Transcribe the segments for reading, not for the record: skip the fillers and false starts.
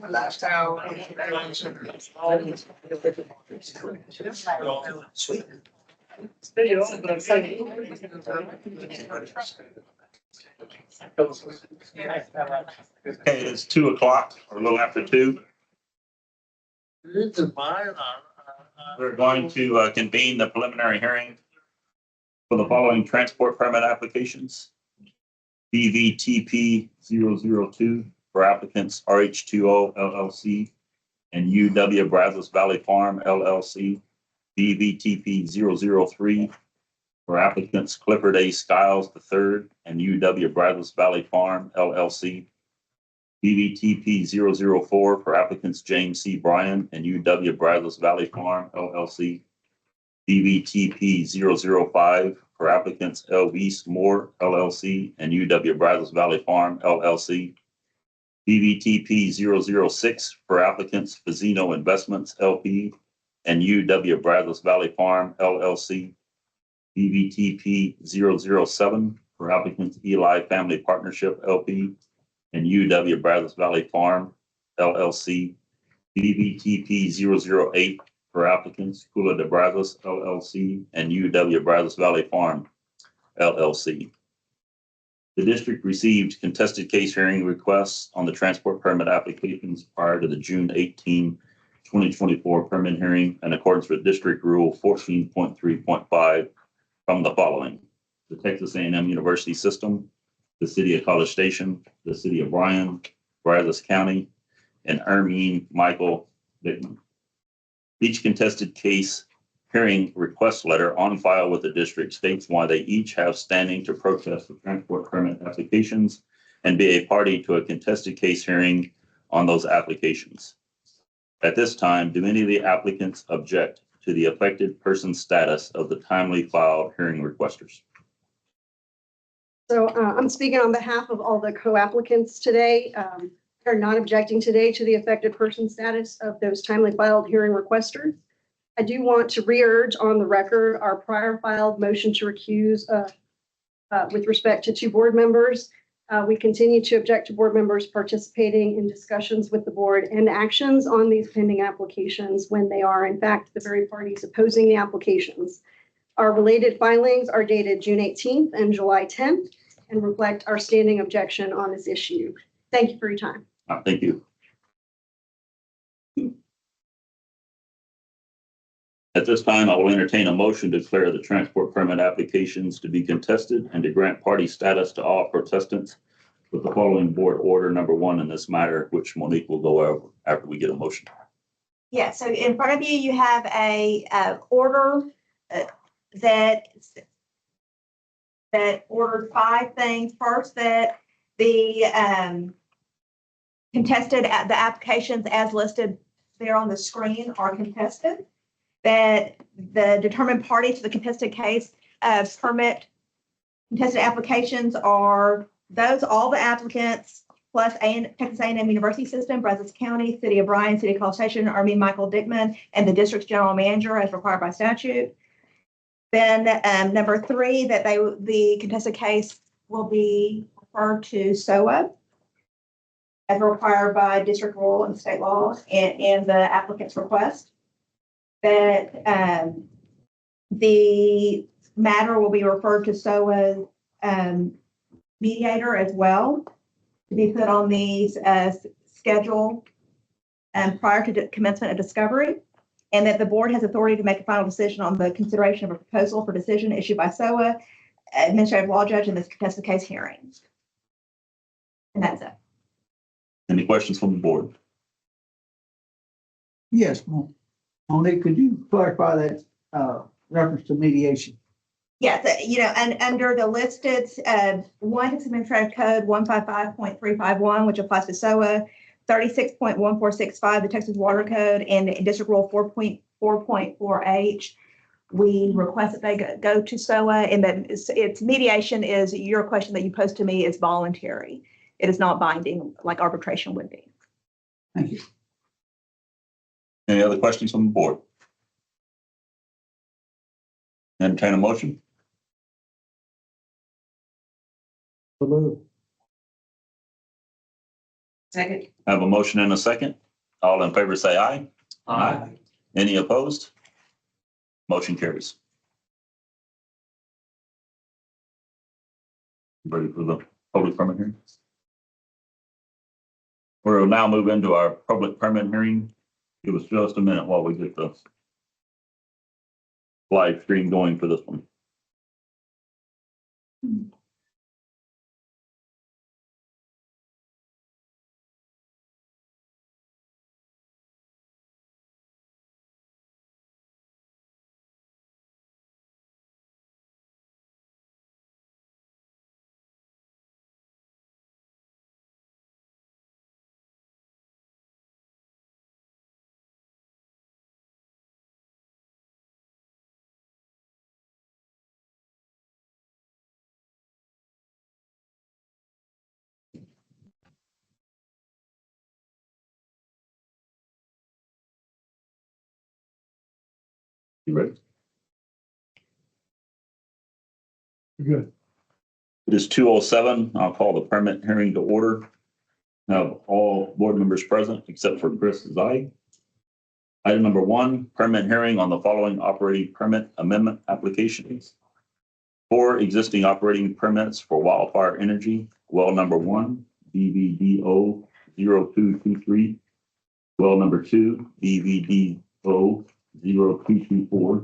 Okay, it's 2:00 or a little after 2. We're going to convene the preliminary hearing for the following transport permit applications. BVTP 002 for applicants RH2O LLC and UW Brazos Valley Farm LLC. BVTP 003 for applicants Clifford A. Skiles III and UW Brazos Valley Farm LLC. BVTP 004 for applicants James C. Bryan and UW Brazos Valley Farm LLC. BVTP 005 for applicants Elvis Moore LLC and UW Brazos Valley Farm LLC. BVTP 006 for applicants Fazino Investments LP and UW Brazos Valley Farm LLC. BVTP 007 for applicants Eli Family Partnership LP and UW Brazos Valley Farm LLC. BVTP 008 for applicants Cula de Brazos LLC and UW Brazos Valley Farm LLC. The district received contested case hearing requests on the transport permit applications prior to the June 18, 2024 permit hearing in accordance with District Rule 14.3.5 from the following: the Texas A&M University System, the City of College Station, the City of Bryan, Brazos County, and Ermine Michael Bickman. Each contested case hearing request letter on file with the district states why they each have standing to protest the transport permit applications and be a party to a contested case hearing on those applications. At this time, do any of the applicants object to the affected person status of the timely filed hearing requesters? So I'm speaking on behalf of all the co-applicants today. Are not objecting today to the affected person status of those timely filed hearing requesters. I do want to re-urge on the record our prior filed motion to recuse with respect to 2 board members. We continue to object to board members participating in discussions with the board and actions on these pending applications when they are in fact the very parties opposing the applications. Our related filings are dated June 18th and July 10th and reflect our standing objection on this issue. Thank you for your time. Thank you. At this time, I will entertain a motion to declare the transport permit applications to be contested and to grant party status to all protestants with the following board order number 1 in this matter, which Monique will go over after we get a motion. Yeah, so in front of you, you have a order that ordered 5 things. First, that the contested, the applications as listed there on the screen are contested, that the determined party to the contested case permit contested applications are those, all the applicants plus Texas A&M University System, Brazos County, City of Bryan, City of College Station, Ermine Michael Dickman, and the district's general manager as required by statute. Then number 3, that the contested case will be referred to SOA as required by district rule and state law and the applicant's request. That the matter will be referred to SOA's mediator as well to be put on the schedule prior to commencement of discovery, and that the board has authority to make a final decision on the consideration of a proposal for decision issued by SOA, administrative law judge, in this contested case hearing. And that's it. Any questions from the board? Yes, Monique, could you clarify that reference to mediation? Yes, and under the listed 1 Texas Administrative Code 155.351, which applies to SOA, 36.1465, the Texas Water Code, and District Rule 4.4H, we request that they go to SOA, and that its mediation is, your question that you posed to me is voluntary. It is not binding like arbitration would be. Thank you. Any other questions from the board? Entertain a motion. Second. I have a motion and a second. All in favor, say aye. Any opposed? Motion carries. Ready for the public permit hearing? We'll now move into our public permit hearing. Give us just a minute while we get the live stream going for this one. You ready? Good. It is 2:07. I'll call the permit hearing to order. Now, all board members present except for Chris Zai. Item number 1, permit hearing on the following operating permit amendment applications. 4 existing operating permits for wildfire energy. Well number 1, BVDO 0223. Well number 2, BVDO 0224.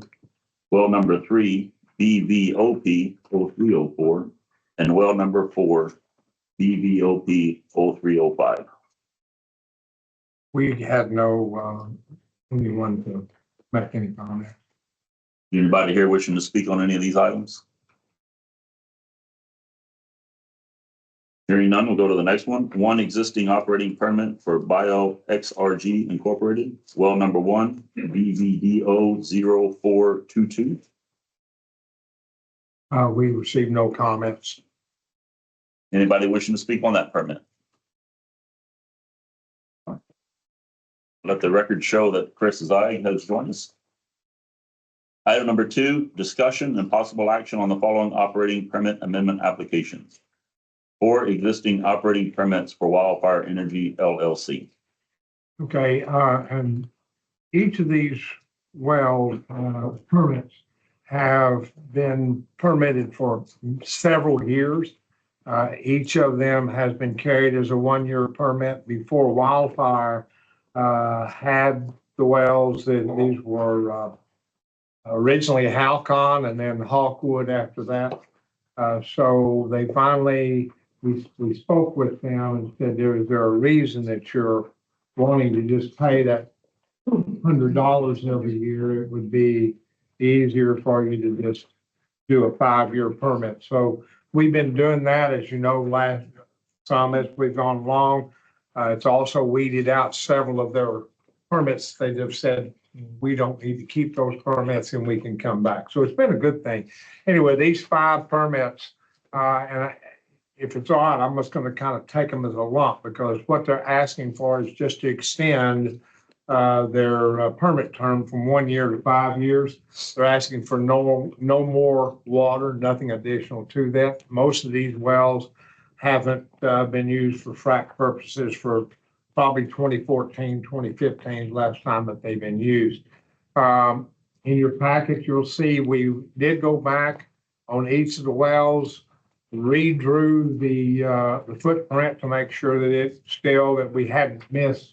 Well number 3, BVOP 0304. And well number 4, BVOP 0305. We had no, anyone to make any comment. Anybody here wishing to speak on any of these items? Hearing none, we'll go to the next one. 1 existing operating permit for BioXRG Incorporated. Well number 1, BVDO 0422. We received no comments. Anybody wishing to speak on that permit? Let the record show that Chris Zai has joined us. Item number 2, discussion and possible action on the following operating permit amendment applications. 4 existing operating permits for Wildfire Energy LLC. Okay, and each of these well permits have been permitted for several years. Each of them has been carried as a 1-year permit before Wildfire had the wells. These were originally Halcon and then Hawkwood after that. So they finally, we spoke with them and said, is there a reason that you're wanting to just pay that $100 every year? It would be easier for you to just do a 5-year permit. So we've been doing that, as you know, last time as we've gone along. It's also weeded out several of their permits. They just said, we don't need to keep those permits and we can come back. So it's been a good thing. Anyway, these 5 permits, if it's all right, I'm just going to kind of take them as a lump because what they're asking for is just to extend their permit term from 1 year to 5 years. They're asking for no more water, nothing additional to that. Most of these wells haven't been used for frac purposes for probably 2014, 2015 last time that they've been used. In your packet, you'll see we did go back on each of the wells, redrew the footprint to make sure that it's still that we hadn't missed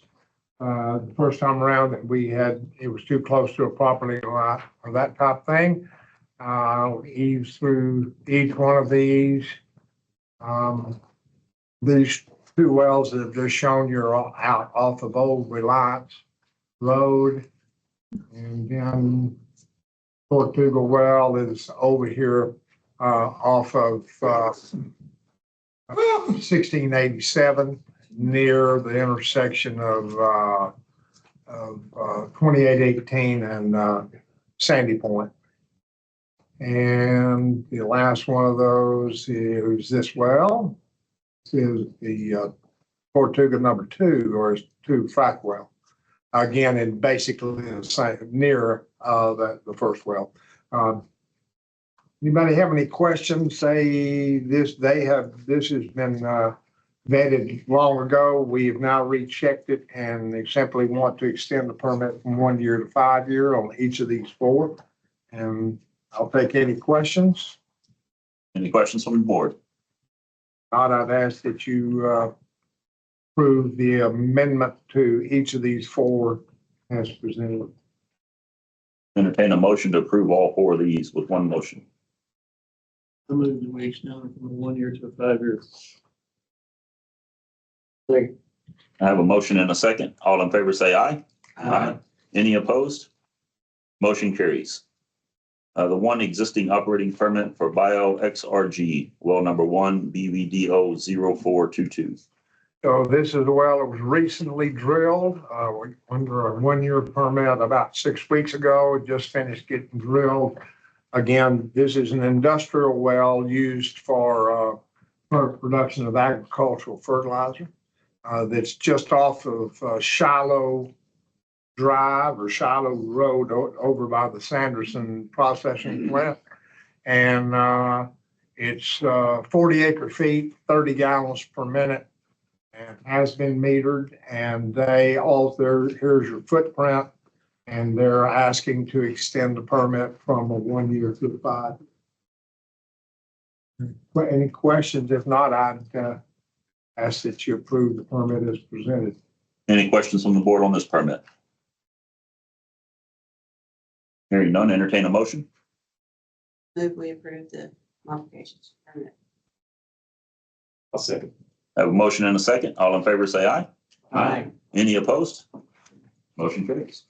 the first time around that it was too close to a property line or that type of thing. Eaves through each one of these. These 2 wells that have just shown you're out off of Old Reliance Road. And then Tortuga well is over here off of 1687 near the intersection of 2818 and Sandy Point. And the last one of those is this well. This is the Tortuga number 2 or 2 frac well. Again, and basically the same near the first well. Anybody have any questions? Say this, this has been vetted long ago. We have now rechecked it and they simply want to extend the permit from 1 year to 5 year on each of these four. And I'll take any questions. Any questions from the board? Not, I'd ask that you approve the amendment to each of these four as presented. Entertain a motion to approve all four of these with one motion. I move the we extend from 1 year to 5 years. I have a motion and a second. All in favor, say aye. Any opposed? Motion carries. The one existing operating permit for Bio XRG, well number 1, BVDO 0422. So this is a well that was recently drilled, under a 1 year permit about 6 weeks ago. It just finished getting drilled. Again, this is an industrial well used for production of agricultural fertilizer. That's just off of Shiloh Drive or Shiloh Road over by the Sanderson processing plant. And it's 40 acre feet, 30 gallons per minute, and has been metered. And they alter, here's your footprint, and they're asking to extend the permit from a 1 year to 5. Any questions? If not, I'd ask that you approve the permit as presented. Any questions from the board on this permit? Hearing none, entertain a motion. Move we approve the modifications permit. I'll second. I have a motion and a second. All in favor, say aye. Aye. Any opposed? Motion carries.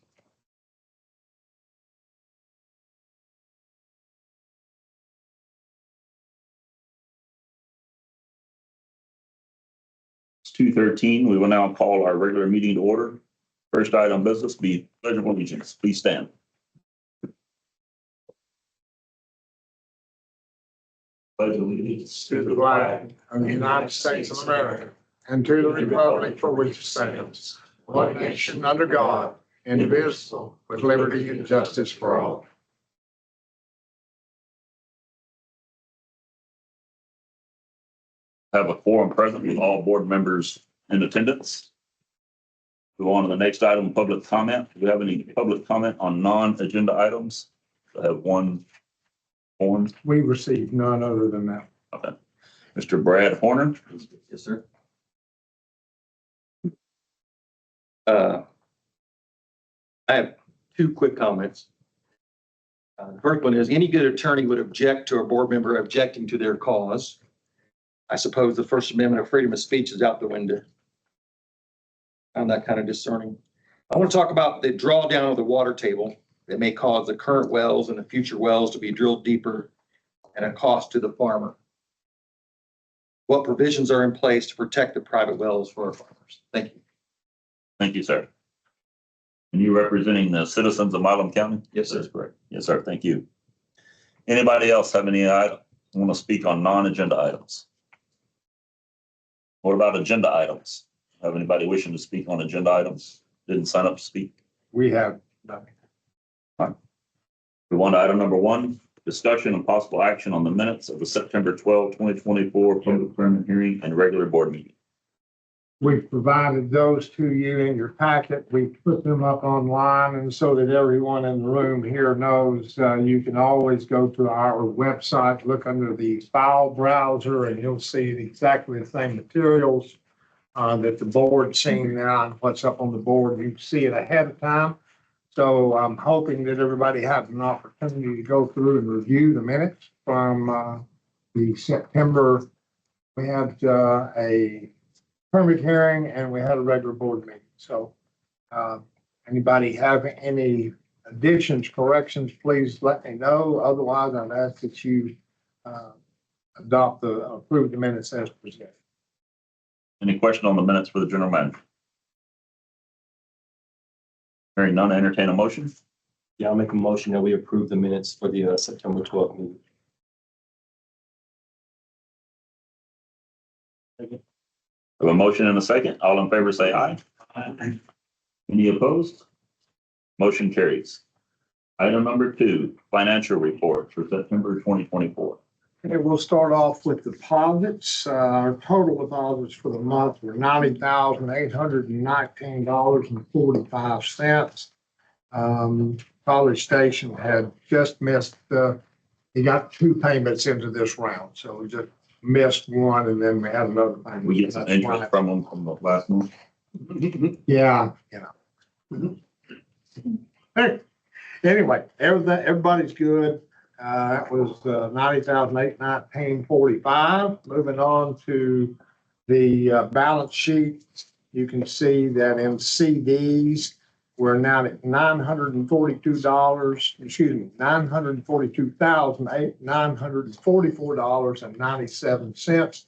It's 2:13. We will now call our regular meeting to order. First item of business be pledge of allegiance. Please stand. Pledge allegiance To the flag of the United States of America and to the republic for which it stands, one nation under God, indivisible, with liberty and justice for all. Have a quorum present with all board members in attendance. Go on to the next item, public comment. Do we have any public comment on non-agenda items? I have one form. We received none other than that. Okay. Mr. Brad Horner. Yes, sir. I have two quick comments. The first one is any good attorney would object to a board member objecting to their cause. I suppose the First Amendment of freedom of speech is out the window. I'm that kind of discerning. I want to talk about the drawdown of the water table that may cause the current wells and the future wells to be drilled deeper and a cost to the farmer. What provisions are in place to protect the private wells for our farmers? Thank you. Thank you, sir. And you representing the citizens of Milam County? Yes, sir. That's correct. Yes, sir. Thank you. Anybody else have any item want to speak on non-agenda items? What about agenda items? Have anybody wishing to speak on agenda items? Didn't sign up to speak? We have nothing. We want item number 1, discussion and possible action on the minutes of the September 12, 2024 public permit hearing and regular board meeting. We've provided those to you in your packet. We put them up online, and so that everyone in the room here knows, you can always go to our website, look under the file browser, and you'll see exactly the same materials that the board's seeing now and what's up on the board. You can see it ahead of time. So I'm hoping that everybody has an opportunity to go through and review the minutes from the September. We had a permit hearing and we had a regular board meeting. So anybody have any additions, corrections, please let me know. Otherwise, I'd ask that you approve the minutes as presented. Any question on the minutes for the general manager? Hearing none, entertain a motion. Yeah, I'll make a motion that we approve the minutes for the September 12th meeting. I have a motion and a second. All in favor, say aye. Aye. Any opposed? Motion carries. Item number 2, financial report for September 2024. Okay, we'll start off with deposits. Our total deposits for the month were $90,819.45. College Station had just missed, he got two payments into this round, so we just missed one and then we had another payment. We get some That's why- interest from them from the last month. Yeah, Hey, anyway, everybody's good. That was $90,819.45. Moving on to the balance sheet, you can see that in CDs, we're now at $942,944.97.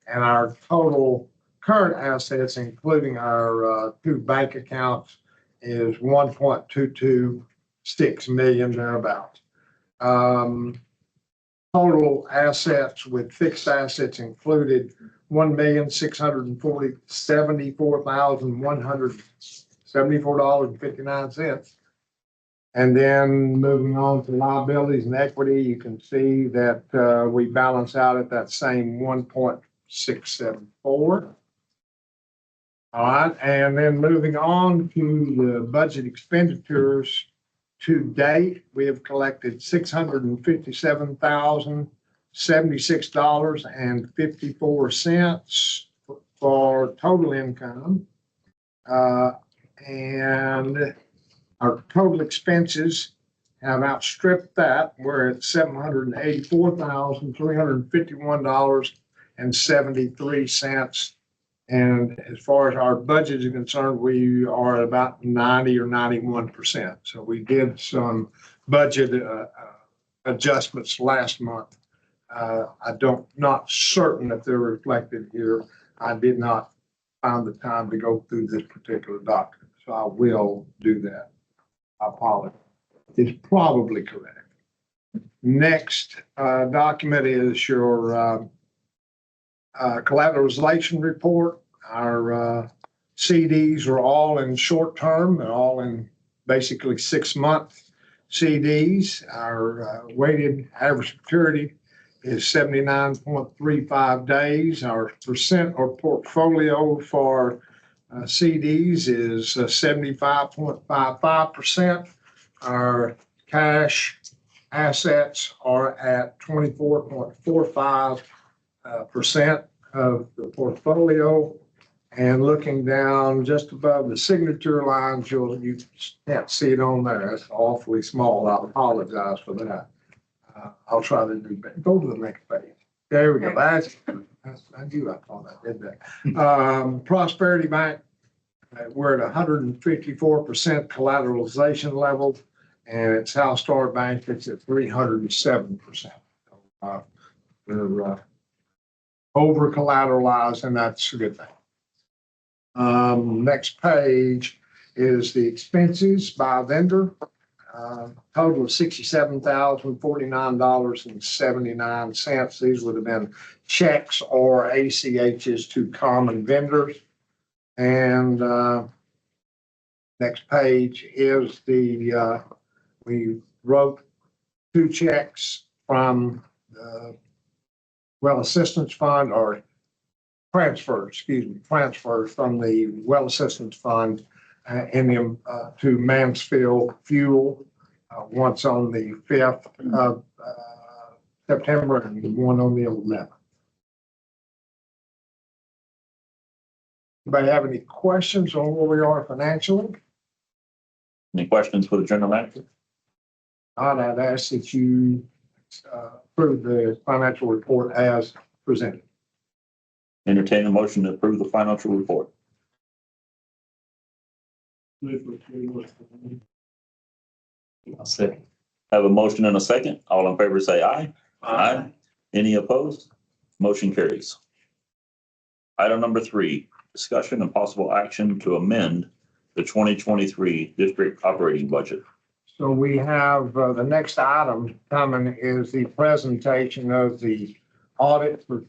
And our total current assets, including our two bank accounts, is 1.226 million thereabouts. Total assets with fixed assets included $1,674,174.59. And then moving on to liabilities and equity, you can see that we balance out at that same 1.674. All right, and then moving on to the budget expenditures. To date, we have collected $657,076.54 for total income. And our total expenses have outstripped that. We're at $784,351.73. And as far as our budget is concerned, we are at about 90 or 91%. So we did some budget adjustments last month. Not certain if they're reflected here. I did not find the time to go through this particular document, so I will do that. I apologize. It's probably correct. Next document is your collateralization report. Our CDs are all in short term. They're all in basically 6-month CDs. Our weighted average maturity is 79.35 days. Our percent or portfolio for CDs is 75.55%. Our cash assets are at 24.45% of the portfolio. And looking down just above the signature lines, you can't see it on there. It's awfully small. I apologize for that. I'll try to do better. Go to the next page. There we go. That's I knew I thought I did that. Prosperity Bank, we're at 154% collateralization level, and at South Star Bank, it's at 307%. We're over collateralized, and that's a good thing. Next page is the expenses by vendor. Total of $67,049.79. These would have been checks or ACHs to common vendors. And next page is we wrote 2 checks from the Well Assistance Fund, or transfers from the Well Assistance Fund to Mansfield Fuel, once on the 5th of September and one on the 11th. Anybody have any questions on where we are financially? Any questions for the general manager? I'd ask that you approve the financial report as presented. Entertain a motion to approve the financial report. I'll second. Have a motion and a second. All in favor, say aye. Aye. Any opposed? Motion carries. Item number 3, discussion and possible action to amend the 2023 district operating budget. So we have, the next item coming is the presentation of the audit for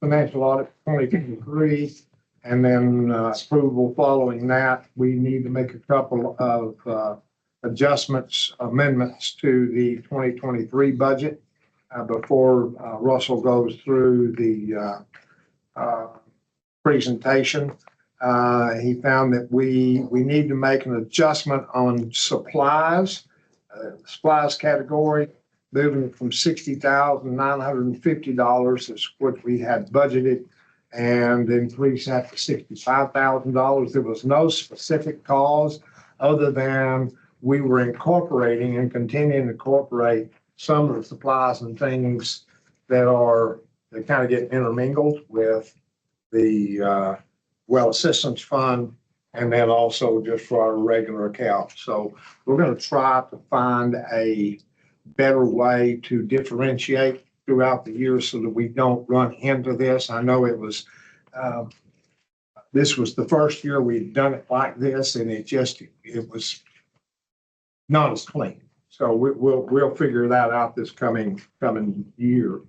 financial audit 2023, and then approval following that. We need to make a couple of amendments to the 2023 budget. before Russell goes through the presentation. He found that we need to make an adjustment on supplies, supplies category, moving it from $60,950 is what we had budgeted, and increase that to $65,000. There was no specific cause other than we were incorporating and continuing to incorporate some of the supplies and things that kind of get intermingled with the well assistance fund, and then also just for our regular account. So we're going to try to find a better way to differentiate throughout the year so that we don't run into this. I know it was, this was the first year we'd done it like this, and it was not as clean. So we'll figure that out this coming year.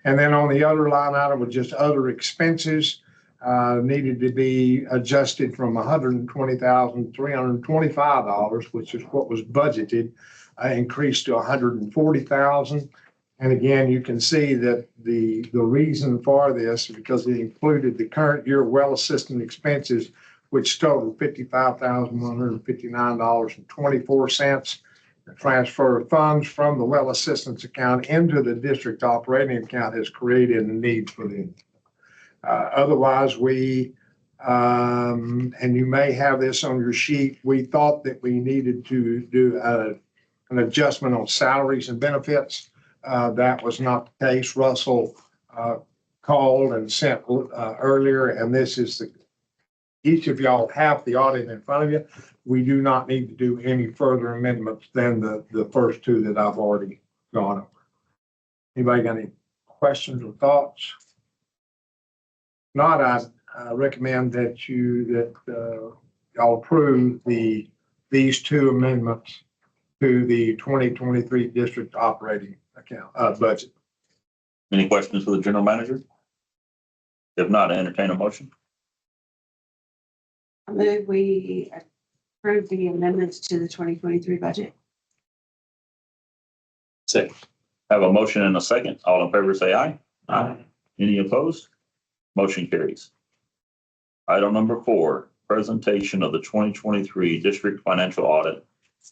And then on the other line item was just other expenses, needed to be adjusted from $120,325, which is what was budgeted, increased to $140,000. And again, you can see that the reason for this, because it included the current year well assistant expenses, which totaled $55,159.24. The transfer of funds from the well assistance account into the district operating account has created a need for them. Otherwise, and you may have this on your sheet, we thought that we needed to do an adjustment on salaries and benefits. That was not the case. Russell called and sent earlier, and this is each of y'all have the audit in front of you. We do not need to do any further amendments than the first two that I've already gone over. Anybody got any questions or thoughts? Not, I recommend that y'all approve these two amendments to the 2023 district operating account budget. Any questions for the general manager? If not, I entertain a motion. I move we approve the amendments to the 2023 budget. Second. Have a motion and a second. All in favor, say aye. Aye. Any opposed? Motion carries. Item number 4, presentation of the 2023 district financial audit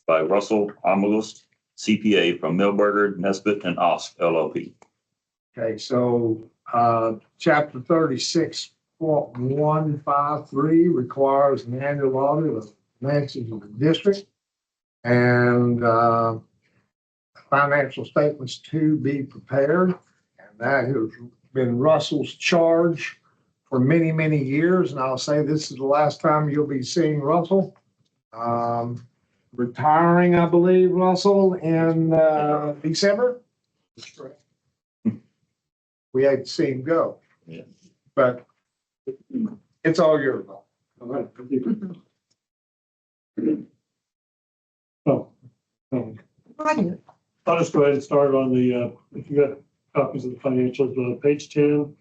by Russell Amelust, CPA from Milberger, Nesbitt and Osk LLP. Okay, so chapter 36.153 requires an annual audit of finances of the district and financial statements to be prepared. And that has been Russell's charge for many, many years. And I'll say this is the last time you'll be seeing Russell. Retiring, I believe, Russell, in December. That's correct. We hate to see him go. Yeah. But it's all yours. I'll just go ahead and start on the, if you got copies of the financials, page 10.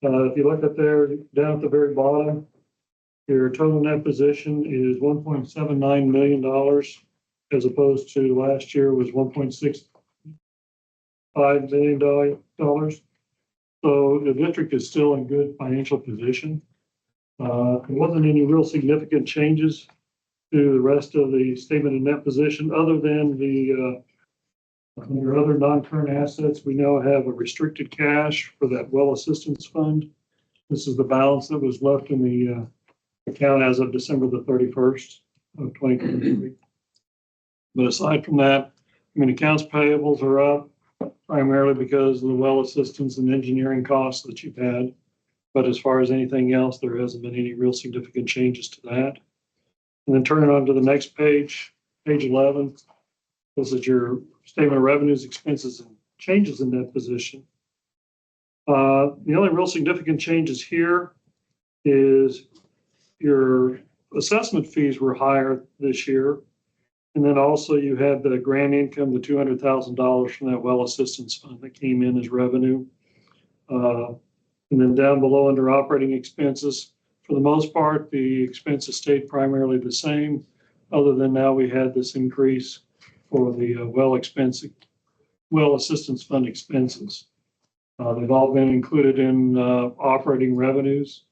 If you look up there, down at the very bottom, your total net position is $1.79 million, as opposed to last year was $1.65 million. So the district is still in good financial position. There wasn't any real significant changes to the rest of the statement of net position, other than the under other non-current assets, we now have a restricted cash for that well assistance fund. This is the balance that was left in the account as of December the 31st of 2023. But aside from that, I mean, accounts payables are up primarily because of the well assistance and engineering costs that you've had. But as far as anything else, there hasn't been any real significant changes to that. And then turning on to the next page, page 11. This is your statement of revenues, expenses, and changes in that position. The only real significant changes here is your assessment fees were higher this year. And then also you had the grant income, the $200,000 from that well assistance fund that came in as revenue. And then down below under operating expenses, for the most part, the expenses stayed primarily the same, other than now we had this increase for the well expense well assistance fund expenses. They've all been included in operating revenues.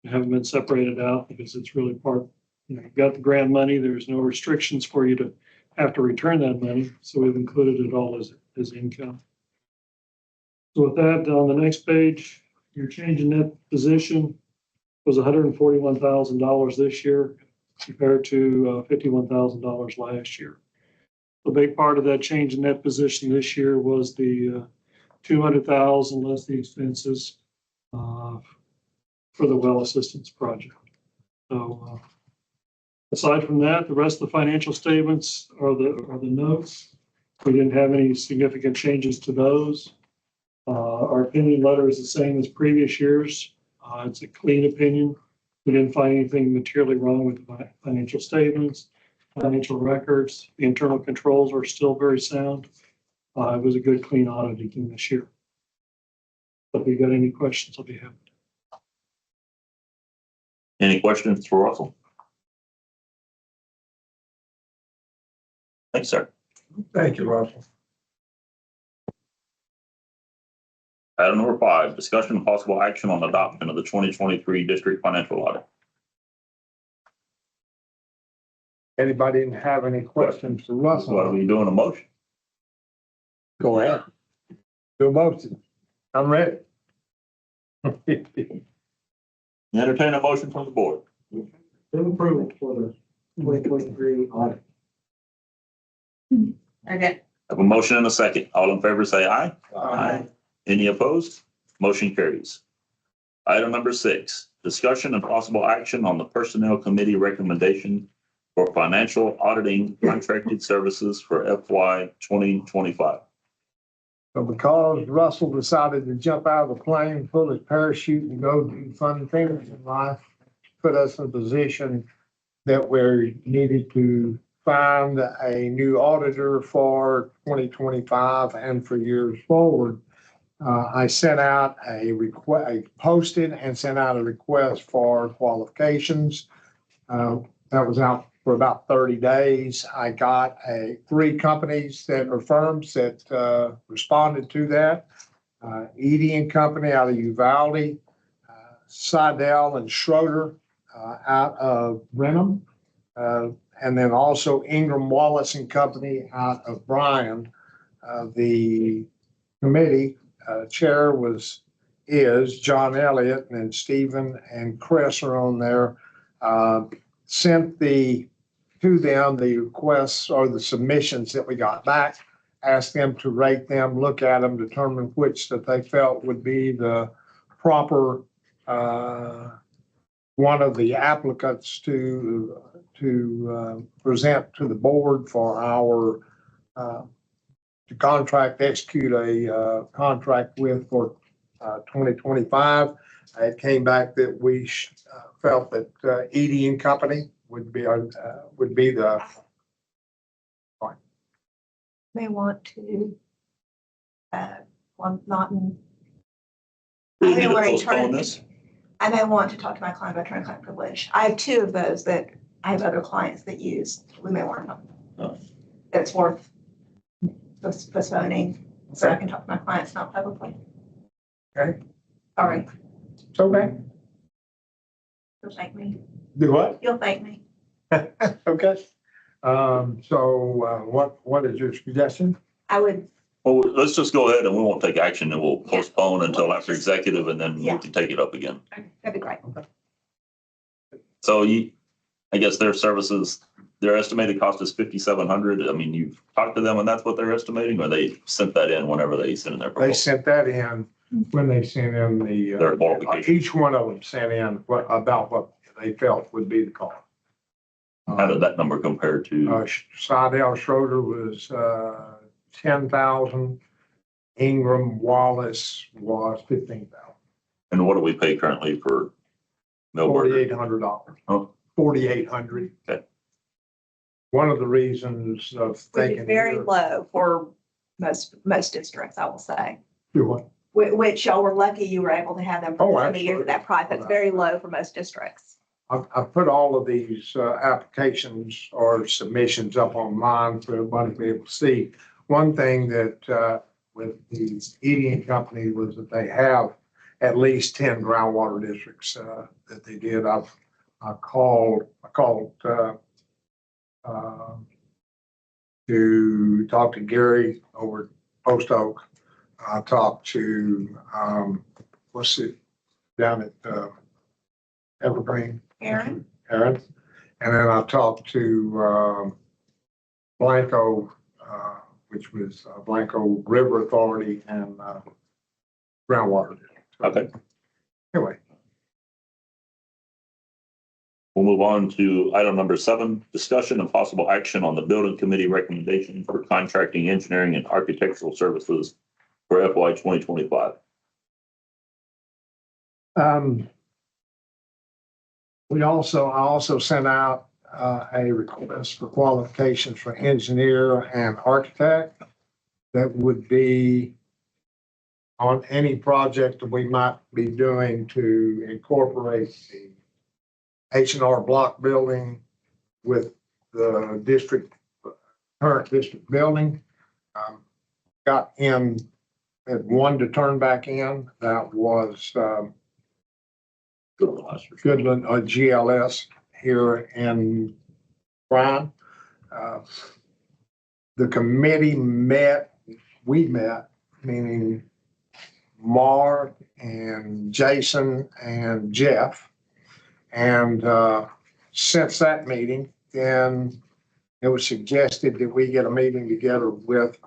They haven't been separated out because it's really part, you've got the grant money. There's no restrictions for you to have to return that money. So we've included it all as income. So with that, on the next page, your change in net position was $141,000 this year compared to $51,000 last year. The big part of that change in net position this year was the $200,000 less the expenses for the well assistance project. So aside from that, the rest of the financial statements are the notes. We didn't have any significant changes to those. Our opinion letter is the same as previous years. It's a clean opinion. We didn't find anything materially wrong with the financial statements, financial records. The internal controls are still very sound. It was a good, clean audit again this year. If you got any questions, I'll be happy. Any questions for Russell? Thanks, sir. Thank you, Russell. Item number 5, discussion and possible action on adoption of the 2023 district financial audit. Anybody have any questions for Russell? What are we doing, a motion? Go ahead. Do a motion. I'm ready. Entertain a motion from the board. Approval for the 2023 audit. Okay. Have a motion and a second. All in favor, say aye. Any opposed? Motion carries. Item number 6, discussion and possible action on the Personnel Committee recommendation for financial auditing contracted services for FY 2025. So because Russell decided to jump out of the plane, pull his parachute and go do fun things in life, put us in a position that we needed to find a new auditor for 2025 and for years forward. I sent out a request, I posted and sent out a request for qualifications. That was out for about 30 days. I got 3 companies that are firms that responded to that. Edie and Company out of Uvalde, Seidel and Schroeder out of Brenham, and then also Ingram Wallace and Company out of Bryan. The committee chair is John Elliott, and then Stephen and Chris are on there. Sent to them the requests or the submissions that we got back, asked them to rate them, look at them, determine which that they felt would be the proper one of the applicants to present to the board for our to contract, execute a contract with for 2025. It came back that we felt that Edie and Company would be the. May want to, well, not in. Do we I need may to want to postpone turn- this? I may want to talk to my client about attorney-client privilege. I have 2 of those that I have other clients that use. We may want to know. That's worth postponing, so I can talk to my clients, not publicly. Okay. All right, Okay. you'll thank me. Do what? You'll thank me. Okay. So what is your suggestion? I would, Well, let's just go ahead and we won't take action and we'll postpone until after executive and then we Yeah. can take it up again. that'd be great. So I guess their services, their estimated cost is $5,700. I mean, you've talked to them and that's what they're estimating, or they sent that in whenever they sent in their They proposal? sent that in when they sent in Their qualification. each one of them sent in about what they felt would be the cost. How did that number compare to? Seidel Schroeder was 10,000. Ingram Wallace was 15,000. And what do we pay currently for Millburger? $4,800. Oh. 4,800. Okay. One of the reasons of Which is thinking. very low for most districts, I will say. Do what? Which y'all were lucky you were able to have them Oh, for so many years at that price. That's very low for most districts. I've put all of these applications or submissions up online for everybody to be able to see. one thing that, with the heating company was that they have at least 10 groundwater districts, that they did. I called, to talk to Gary over at Post Oak. I talked to, what's it, down at, Evergreen, Aaron? Aaron. And then I talked to, Blanco, which was Blanco River Authority and, groundwater. Okay, Anyway, we'll move on to item number 7, discussion and possible action on the building committee recommendation for contracting, engineering, and architectural services for FY 2025. I also sent out a request for qualifications for engineer and architect that would be on any project that we might be doing to incorporate the H&R Block building with the current district building. Got in, had one to turn back in. That was Goodland, GLS here in Bryan. The committee we met, meaning Mark and Jason and Jeff. And since that meeting, then it was suggested that we get a meeting together with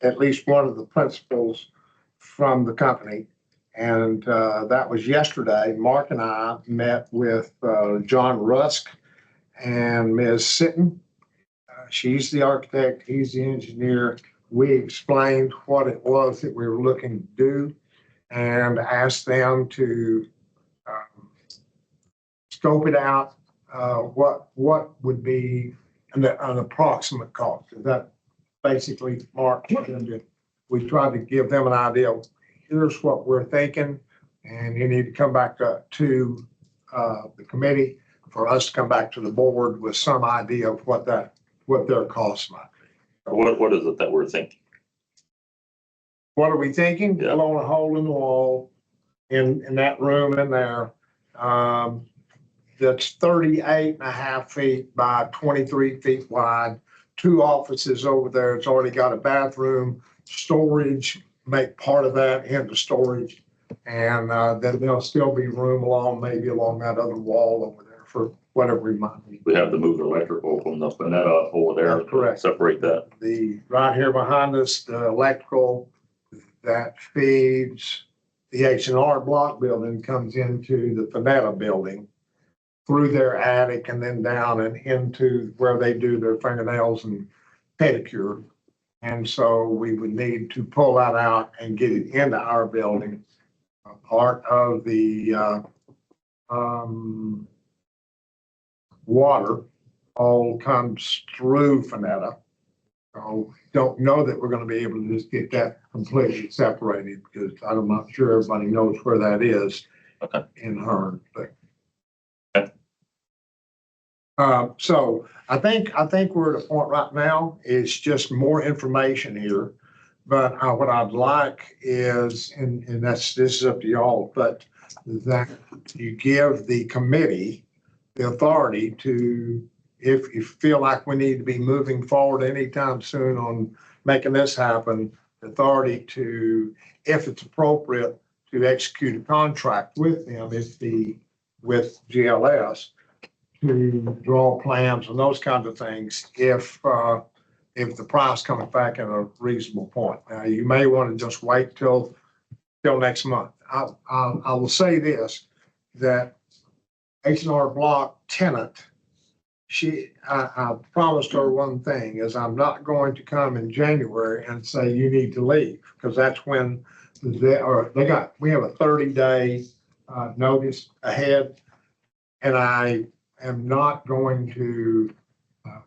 at least one of the principals from the company. And that was yesterday. Mark and I met with John Rusk and Ms. Sitton. She's the architect, he's the engineer. We explained what it was that we were looking to do and asked them to scope it out, what would be an approximate cost. Is that basically, Mark? We tried to give them an idea of here's what we're thinking, and you need to come back to the committee for us to come back to the board with some idea of what their costs might be. What is it that we're thinking? What are we thinking? Yeah. Blowing a hole in the wall in that room in there. That's 38 and a half feet by 23 feet wide. 2 offices over there. It's already got a bathroom, storage, make part of that into storage. And then there'll still be room maybe along that other wall over there for whatever we might need. We have to move the electrical from the Finetta over there. That's correct. Separate that. Right here behind us, the electrical that feeds the H&R Block building comes into the Finetta building through their attic and then down and into where they do their fingernails and pedicure. And so we would need to pull that out and get it into our building. Part of the water all comes through Finetta. So don't know that we're going to be able to just get that completely separated because I'm not sure everybody knows where that is. Okay. In Hearn, but. Okay. So I think we're at a point right now. It's just more information here. But what I'd like is, and this is up to y'all, but that you give the committee the authority to, if you feel like we need to be moving forward anytime soon on making this happen, the authority to, if it's appropriate, to execute a contract with them, with GLS, to draw plans and those kinds of things, if the price comes back at a reasonable point. Now, you may want to just wait till next month. I will say this, that H&R Block tenant, I promised her one thing, is I'm not going to come in January and say you need to leave, because that's when we have a 30-day notice ahead, and I am not going to,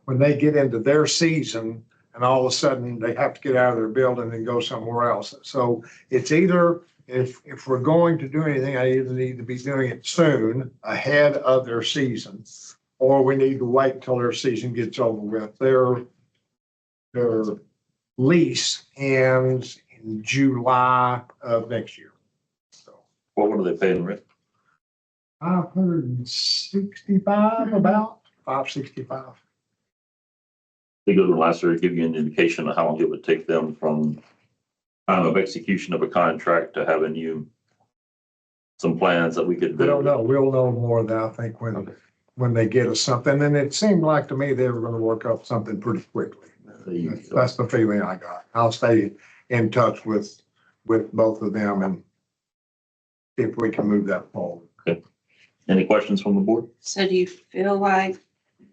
when they get into their season and all of a sudden they have to get out of their building and go somewhere else. So it's either, if we're going to do anything, I either need to be doing it soon ahead of their season, or we need to wait until their season gets over with. Their lease ends in July of next year. So What are they paying rent? 565, about 565. They go to the last year, give you an indication of how long it would take them from time of execution of a contract to having you some plans that we could. I don't know. We'll know more than I think when they get us something. And it seemed like to me they were gonna work up something pretty quickly. That's the feeling I got. I'll stay in touch with both of them and see if we can move that forward. Any questions from the board? So do you feel like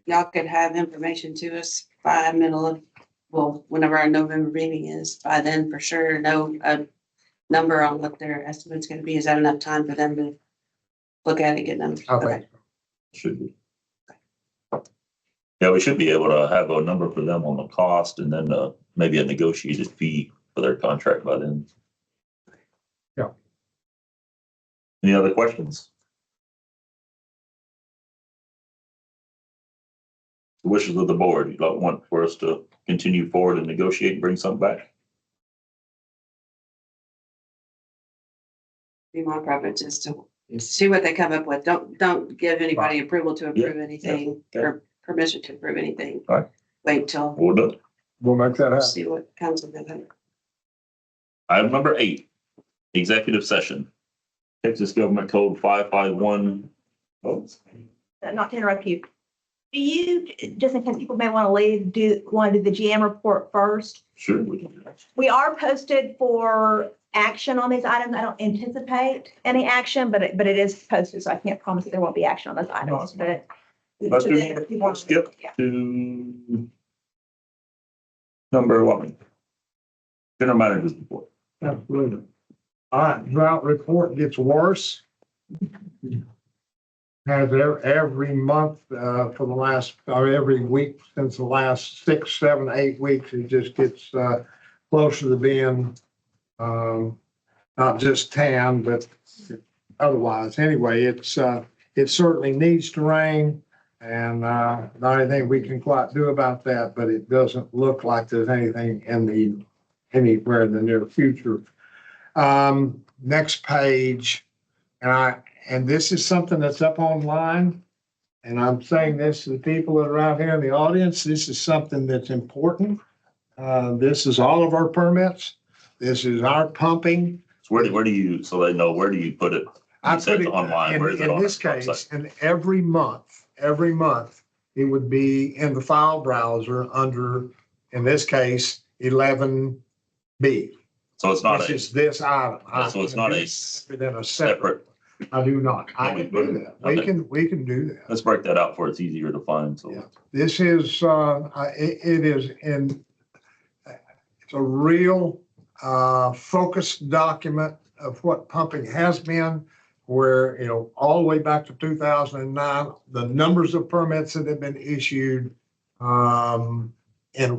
y'all could have information to us by middle of, well, whenever our November meeting is, by then for sure, know a number on what their estimate's gonna be? Is that enough time for them to look at it, get numbers? I Okay. think Should be. Yeah, we should be able to have a number for them on the cost and then maybe a negotiated fee for their contract by then. Yeah. Any other questions? The wishes of the board, you don't want for us to continue forward and negotiate and bring something back? Be my preference is to see what they come up with. Don't give anybody approval to approve anything okay. or permission to approve anything. All right. Wait till We'll do it. we'll make that happen. see what comes of it. Item number 8, executive session. Texas Government Code 551. Oh, Not to interrupt you. Do you, just in case people may want to leave, want to do the GM report first? sure, we can do that. We are posted for action on these items. I don't anticipate any action, but it is posted, so I can't promise that there won't be action on those items, but. Let's skip to number 11. General manager's report. Absolutely. All right, drought report gets worse. Has every month for the last, or every week since the last 6, 7, 8 weeks, it just gets closer to being not just tan, but otherwise. Anyway, it certainly needs to rain, and not anything we can quite do about that, but it doesn't look like there's anything anywhere in the near future. Next page, and this is something that's up online, and I'm saying this to the people that are out here in the audience, this is something that's important. This is all of our permits. This is our pumping. So where do you, so they know, where do you put it? I You said put it online. Where is it in on this our case, website? and every month, it would be in the file browser under, in this case, 11B. So it's not Which a is this item. So it's not a Then a separate, separate, I do not. I Can we can put do it? that. Okay. We can do that. let's break that out for it's easier to find, so. Yeah. This is, it is it's a real focused document of what pumping has been, where, all the way back to 2009, the numbers of permits that have been issued, and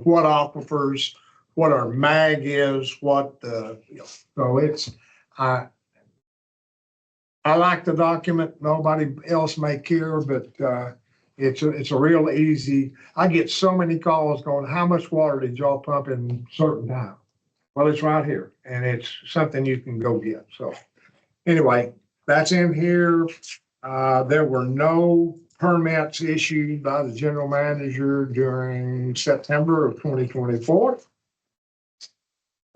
what aquifers, what our mag is, what the, so it's, I like the document. Nobody else may care, but it's a real easy. I get so many calls going, how much water did y'all pump in certain time? Well, it's right here, and it's something you can go get. So anyway, that's in here. There were no permits issued by the general manager during September of 2024.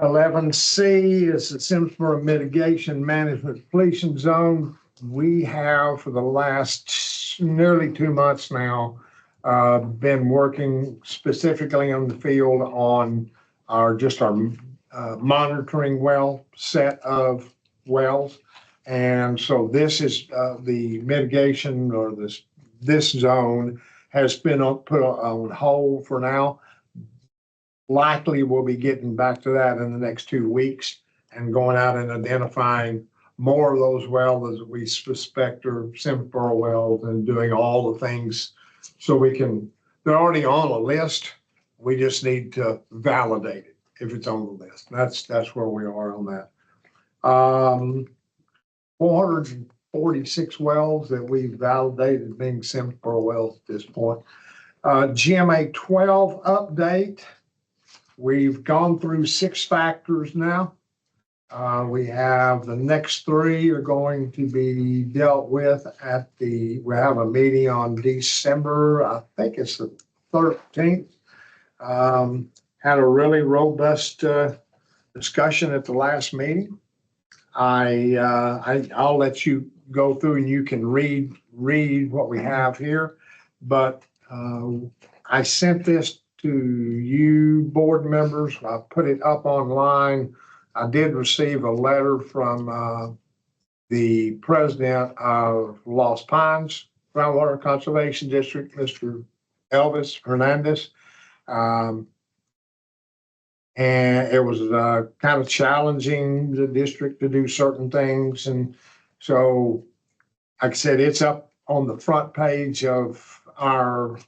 11C is the Simsboro Mitigation Management Depletion Zone. We have, for the last nearly 2 months now, been working specifically on the field on our monitoring well set of wells. And so this is the mitigation, or this zone has been put on hold for now. Likely we'll be getting back to that in the next 2 weeks and going out and identifying more of those wells that we suspect are Simsboro wells, and doing all the things so they're already on a list. We just need to validate it if it's on the list. That's where we are on that. 446 wells that we've validated being Simsboro wells at this point. GMA 12 update. we've gone through 6 factors now. We have the next 3 are going to be dealt with we have a meeting on December, I think it's the 13th. Had a really robust, discussion at the last meeting. I'll let you go through and you can read what we have here. But, I sent this to you board members. I put it up online. I did receive a letter from the president of Lost Pines Groundwater Conservation District, Mr. Elvis Hernandez. And it was kind of challenging the district to do certain things. And so, like I said, it's up on the front page of our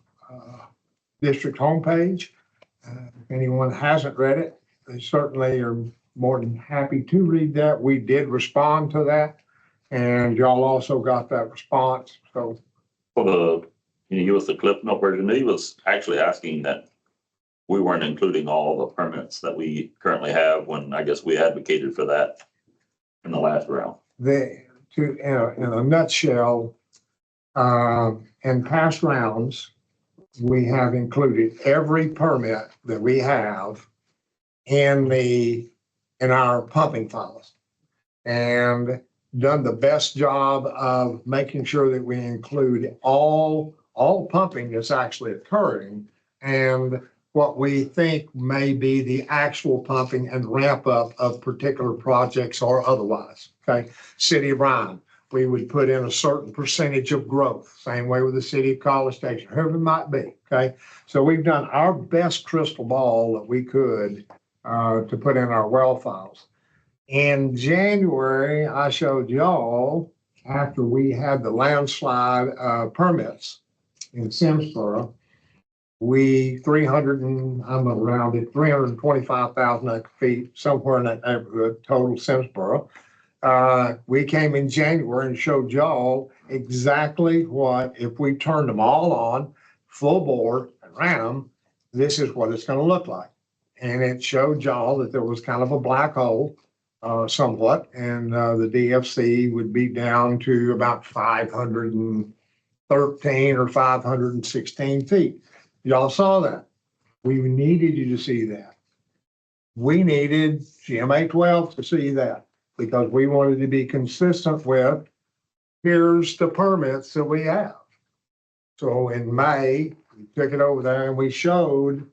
district homepage. If anyone hasn't read it, they certainly are more than happy to read that. We did respond to that, and y'all also got that response. So Can you give us the Cliff Note version? He was actually asking that we weren't including all the permits that we currently have when I guess we advocated for that in the last round. in a nutshell, in past rounds, we have included every permit that we have in our pumping files, and done the best job of making sure that we include all pumping that's actually occurring and what we think may be the actual pumping and ramp up of particular projects or otherwise. Okay. City of Ryan, we would put in a certain percentage of growth, same way with the city of College Station, whoever it might be. Okay. So we've done our best crystal ball that we could to put in our well files. In January, I showed y'all after we had the landslide permits in Simsboro, I'm gonna round it, 325,000 acre feet, somewhere in that neighborhood, total Simsboro. We came in January and showed y'all exactly what, if we turned them all on, full bore and ran them, this is what it's gonna look like. And it showed y'all that there was kind of a black hole, somewhat, and the DFC would be down to about 513 or 516 feet. Y'all saw that. We needed you to see that. We needed GMA 12 to see that because we wanted to be consistent with, here's the permits that we have. So in May, we took it over there and we showed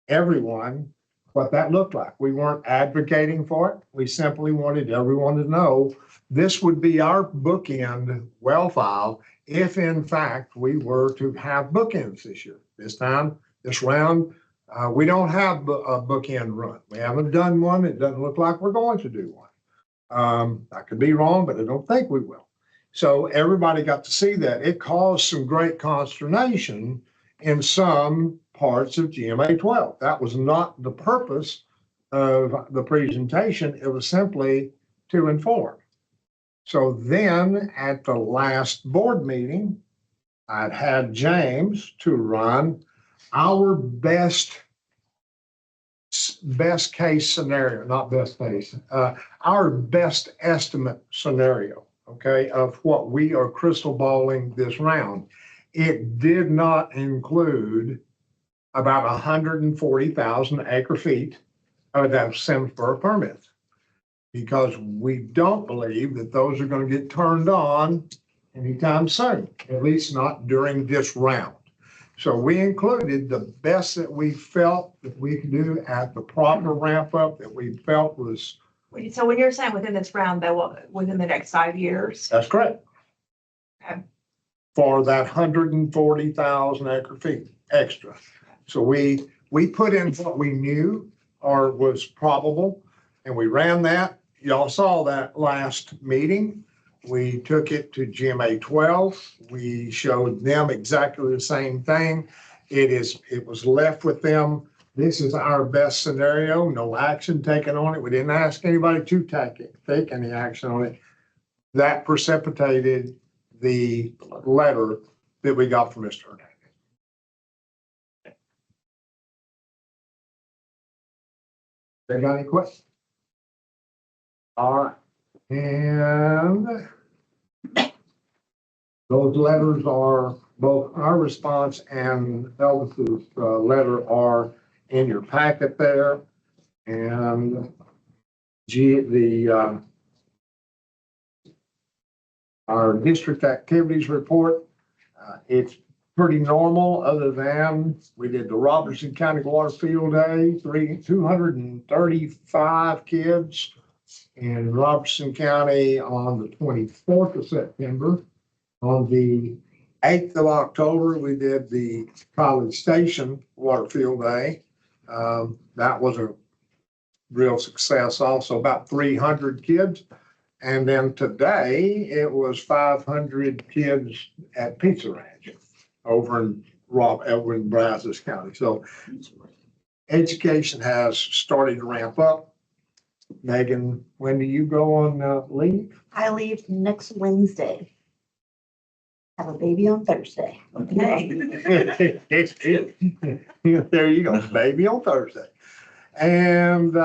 everyone what that looked like. We weren't advocating for it. We simply wanted everyone to know this would be our bookend well file if in fact we were to have bookends this year. This time, this round, we don't have a bookend run. We haven't done one. It doesn't look like we're going to do one. I could be wrong, but I don't think we will. So everybody got to see that. It caused some great consternation in some parts of GMA 12. That was not the purpose of the presentation. It was simply to inform. So then at the last board meeting, I'd had James to run our best case scenario, not best case, our best estimate scenario, okay, of what we are crystal balling this round. It did not include about 140,000 acre feet of that Simsboro permits, because we don't believe that those are going to get turned on anytime soon, at least not during this round. So we included the best that we felt that we could do at the proper ramp up that we felt was. So when you're saying within this round, within the next 5 years? That's correct. Okay. For that 140,000 acre feet extra. So we put in what we knew or was probable, and we ran that. Y'all saw that last meeting. We took it to GMA 12. We showed them exactly the same thing. It was left with them. This is our best scenario. No action taken on it. We didn't ask anybody to take any action on it. That precipitated the letter that we got from Mr. Hernandez. They got any questions? All right, and those letters are, both our response and Elvis's letter are in your packet there. And our district activities report, it's pretty normal, other than we did the Robertson County Water Field Day, 235 kids in Robertson County on the 24th of September. On the 8th of October, we did the College Station Water Field Day. That was a real success also, about 300 kids. And then today, it was 500 kids at Pizza Ranch over in Brazos County. So education has started to ramp up. Megan, when do you go on leave? I leave next Wednesday. Have a baby on Thursday. Okay. There you go, baby on Thursday. And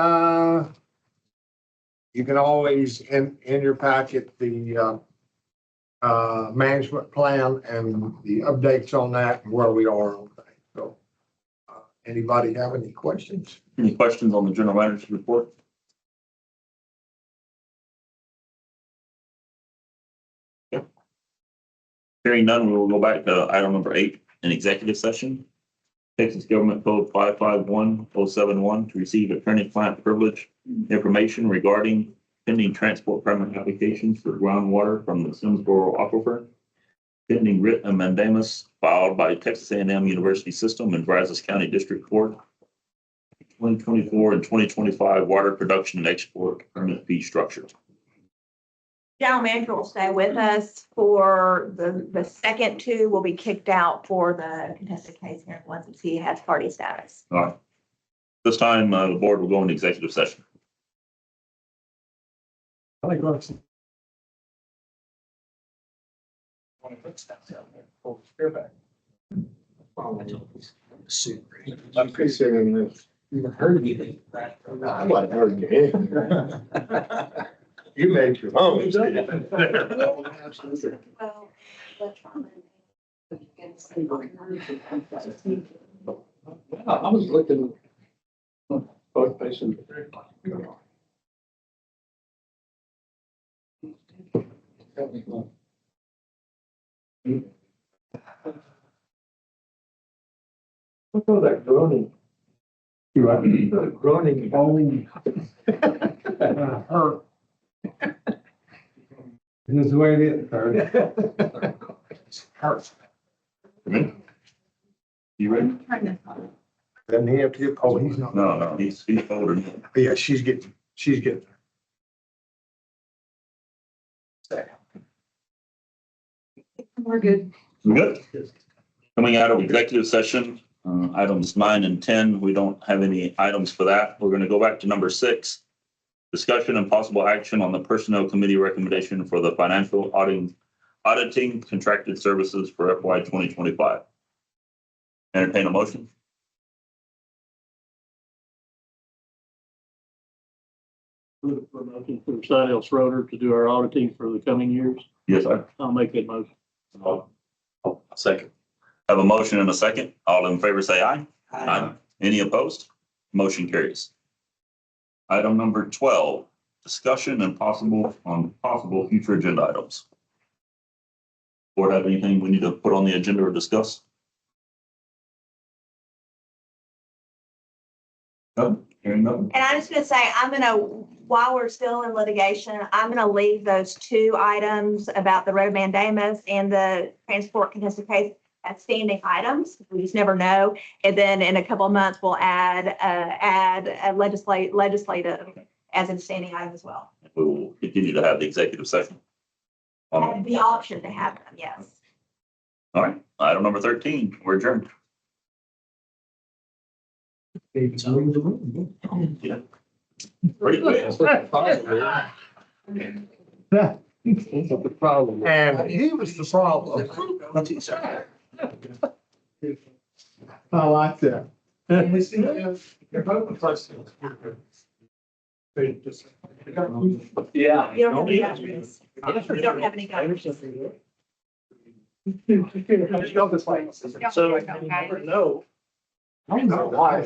you can always, in your packet, the management plan and the updates on that and where we are on things. So anybody have any questions? Any questions on the general manager's report? Yep. Hearing none, we will go back to item number 8, an executive session. Texas Government Code 551071 to receive attorney-client privilege information regarding pending transport permit applications for groundwater from the Simsboro Aquifer. Pending writ of mandamus filed by Texas A&M University System and Brazos County District Court. 2024 and 2025 water production and export permit fee structure. General manager will stay with us for the second two will be kicked out for the contested case here once he has party status. All right. This time, the board will go into executive session. I think that's. I'm considering this. You heard me. I wasn't heard you. You made your own. I was looking. Both patients. Look at that groaning. Groaning. Bowling. Hurt. This is the way it is, Kurt. Hurts. You ready? Doesn't he have to get, oh, he's not. No, he's older. Yeah, she's getting. We're good. Good. Coming out of executive session, items 9 and 10, we don't have any items for that. We're going to go back to number 6. Discussion and possible action on the personnel committee recommendation for the financial auditing contracted services for FY 2025. Entertain a motion. Promoting for Sidell Schroeder to do our auditing for the coming years. Yes, sir. I'll make that motion. Second. Have a motion and a second. All in favor say aye. Aye. Any opposed? Motion carries. Item number 12, discussion and possible future agenda items. Board have anything we need to put on the agenda or discuss? No, hearing none. And I'm just gonna say, while we're still in litigation, I'm gonna leave those 2 items about the road mandamus and the transport contested case as standing items. We just never know. And then in a couple of months, we'll add a legislative as a standing item as well. We will continue to have the executive session. And the option to have them, yes. All right, item number 13, we're adjourned. Yeah. Pretty quick. That's the problem. And he was the problem. I like that. You're both the first. Yeah. You don't have any guidance. You don't have any guidance. So, no. I don't know why.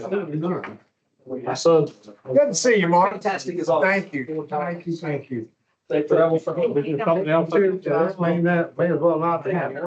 My son. Good to see you, Mark. Fantastic as always. Thank you. Thank you. Safe travel from. Something else too, may as well not have.